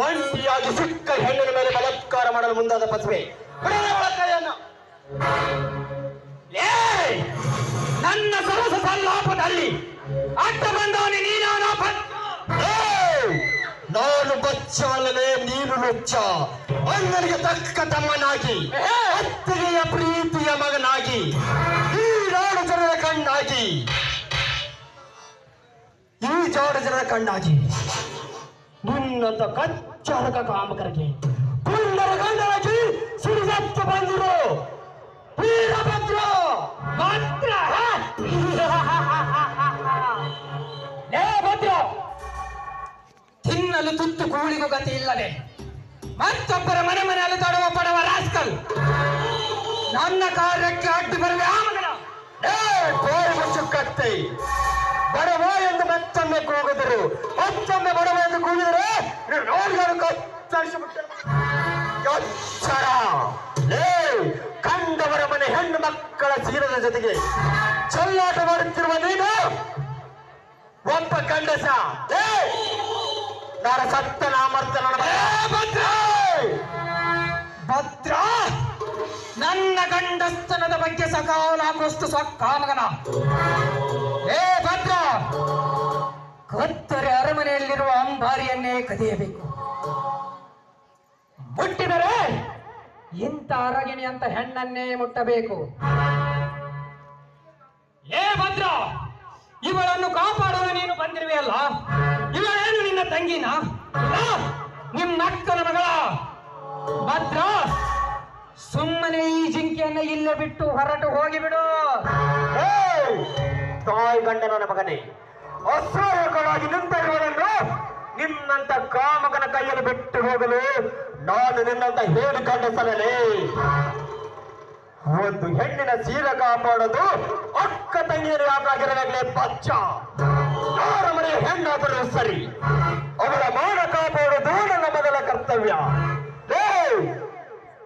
ಒಂಟಿಯಾಗಿ ಸಿಕ್ಕ ಹೆಣ್ಣಿನ ಮೇಲೆ ಬಲಾತ್ಕಾರ ಮಾಡಲು ಮುಂದಾದ ಪಸುವೆ ಕೈಯನ್ನು ನನ್ನ ಸರಸ ಸಲ್ಲಾಪದಲ್ಲಿ ಅಡ್ಡ ಬಂದವನೇ ನೀನಾನ ನಾನು ಬಚ್ಚವಲ್ಲದೆ ನೀನು ನುಚ್ಚ ಅಣ್ಣನಿಗೆ ತಕ್ಕ ತಮ್ಮನಾಗಿ ಅತ್ತಿಗೆಯ ಪ್ರೀತಿಯ ಮಗನಾಗಿ ಈ ನಾಡು ಜನರ ಕಣ್ಣಾಗಿ ಈ ಜಾಡು ಜನರ ಕಣ್ಣಾಗಿ ನಿನ್ನಂತ ಕಚ್ಚಾಲಕ ಕಾಮಕರಿಗೆ ಪುಂಡರ ಗಂಡರಾಗಿ ಸಿಡಿಸತ್ತು ಬಂದರು ವೀರಭದ್ರ ಭದ್ರ ಭದ್ರ ತಿನ್ನಲು ತುತ್ತು ಕೂಳಿಗೂ ಗತಿ ಇಲ್ಲದೆ ಮತ್ತೊಬ್ಬರ ಮನೆ ಮನೆಯಲ್ಲಿ ತಡುವ ಪಡುವ ರಾಸ್ಕಲ್ ನನ್ನ ಕಾರ್ಯಕ್ಕೆ ಅಡ್ಡಿ ಬರುವೆ ಆ ಮಗನ ಕತ್ತೆ ಬಡವ ಎಂದು ಮತ್ತೊಮ್ಮೆ ಕೂಗಿದರು ಮತ್ತೊಮ್ಮೆ ಬಡವ ಎಂದು ಕೂಗಿದರೆ ನೋಡಿದರು ಎಚ್ಚರ ಕಂಡವರ ಮನೆ ಹೆಣ್ಣು ಮಕ್ಕಳ ಸೀರದ ಜೊತೆಗೆ ಚೆಲ್ಲಾಟ ಮಾಡುತ್ತಿರುವ ನೀನು ಒಬ್ಬ ಗಂಡಸ ನಾರ ಸತ್ತ ನಾಮರ್ತ ಭದ್ರ ನನ್ನ ಗಂಡಸ್ತನದ ಬಗ್ಗೆ ಸಕಾಲ ಹಾಕುವಷ್ಟು ಸೊಕ್ಕಾಮಗನ ಭದ್ರ ಕತ್ತರೆ ಅರಮನೆಯಲ್ಲಿರುವ ಅಂಬಾರಿಯನ್ನೇ ಕದಿಯಬೇಕು ಮುಟ್ಟಿದರೆ ಇಂಥ ಅರಗಿಣಿ ಅಂತ ಹೆಣ್ಣನ್ನೇ ಮುಟ್ಟಬೇಕು ಭದ್ರ ಇವಳನ್ನು ಕಾಪಾಡಲು ನೀನು ಬಂದಿರುವೆಯಲ್ಲ ಇವಳೇನು ನಿನ್ನ ತಂಗಿನ ನಿಮ್ಮ ಅಕ್ಕನ ಮಗಳ ಭದ್ರ ಸುಮ್ಮನೆ ಈ ಜಿಂಕೆಯನ್ನ ಇಲ್ಲೇ ಬಿಟ್ಟು ಹೊರಟು ಹೋಗಿಬಿಡು ತಾಯಿ ಗಂಡನ ಮಗನೇ ಅಸಹ್ಯಗಳಾಗಿ ನಿಂತಿರುವುದನ್ನು ನಿನ್ನಂತ ಕಾಮಕನ ಕೈಯಲ್ಲಿ ಬಿಟ್ಟು ಹೋಗಲು ನಾನು ನಿನ್ನಂತ ಹೇಳಿ ಗಂಡಸರಲೇ ಒಂದು ಹೆಣ್ಣಿನ ಸೀರ ಕಾಪಾಡೋದು ಅಕ್ಕ ತಂಗಿಯರು ಯಾಕಾಗಿರಲಾಗಲೇ ಬಚ್ಚ ಯಾರ ಮನೆಯ ಹೆಣ್ಣಾದರೂ ಸರಿ ಅವಳ ಮಾನ ಕಾಪಾಡೋದು ನನ್ನ ಮೊದಲ ಕರ್ತವ್ಯ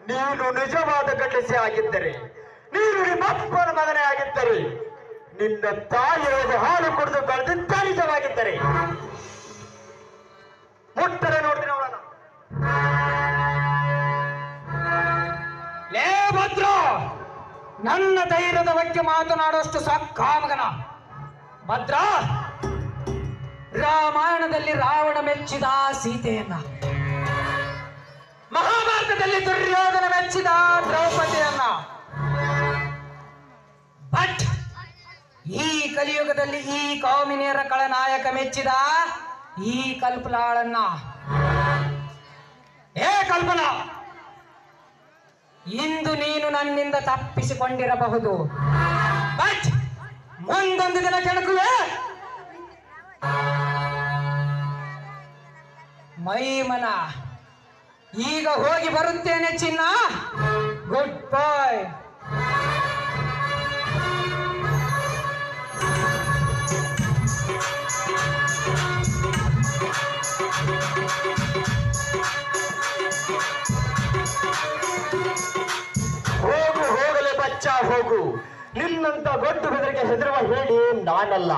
ನೀನು ನಿಜವಾದ ಗಂಡಸೆ ಆಗಿದ್ದರೆ ನೀನು ನಿಮ್ಮಪ್ಪನ ಮಗನೇ ಆಗಿದ್ದರೆ ನಿನ್ನ ತಾಯಿಯರಿಗೆ ಹಾಲು ಕುಡಿದು ಬೆಳೆದಿದ್ದ ನಿಜವಾಗಿದ್ದರೆ ಮುಟ್ಟರೆ ನೋಡ್ತೀನಿ ಅವಳನ್ನು ಭದ್ರ ನನ್ನ ಧೈರ್ಯದ ಬಗ್ಗೆ ಮಾತನಾಡುವಷ್ಟು ಸಕ್ಕಾಮಗನ ಭದ್ರ ರಾಮಾಯಣದಲ್ಲಿ ರಾವಣ ಮೆಚ್ಚಿದ ಸೀತೆಯನ್ನ ಮಹಾಭಾರತದಲ್ಲಿ ದುರ್ಯೋಧನ ಮೆಚ್ಚಿದ ದ್ರೌಪದಿಯನ್ನ ಬಟ್ ಈ ಕಲಿಯುಗದಲ್ಲಿ ಈ ಕೌಮಿನಿಯರ ಕಳನಾಯಕ ಮೆಚ್ಚಿದ ಈ ಕಲ್ಪನಾಳನ್ನ ಕಲ್ಪನಾ ಇಂದು ನೀನು ನನ್ನಿಂದ ತಪ್ಪಿಸಿಕೊಂಡಿರಬಹುದು ಬಟ್ ಮುಂದೊಂದು ದಿನ ಕೆಣಕುವೆ ಮೈಮನ ಈಗ ಹೋಗಿ ಬರುತ್ತೇನೆ ಚಿನ್ನ ಗುಡ್ ಬಾಯ್ ಹೋಗು ನಿನ್ನಂತ ಗೊಡ್ಡು ಬೆದರಿಗೆ ಹೆದರುವ ಹೇಳಿ ನಾನಲ್ಲ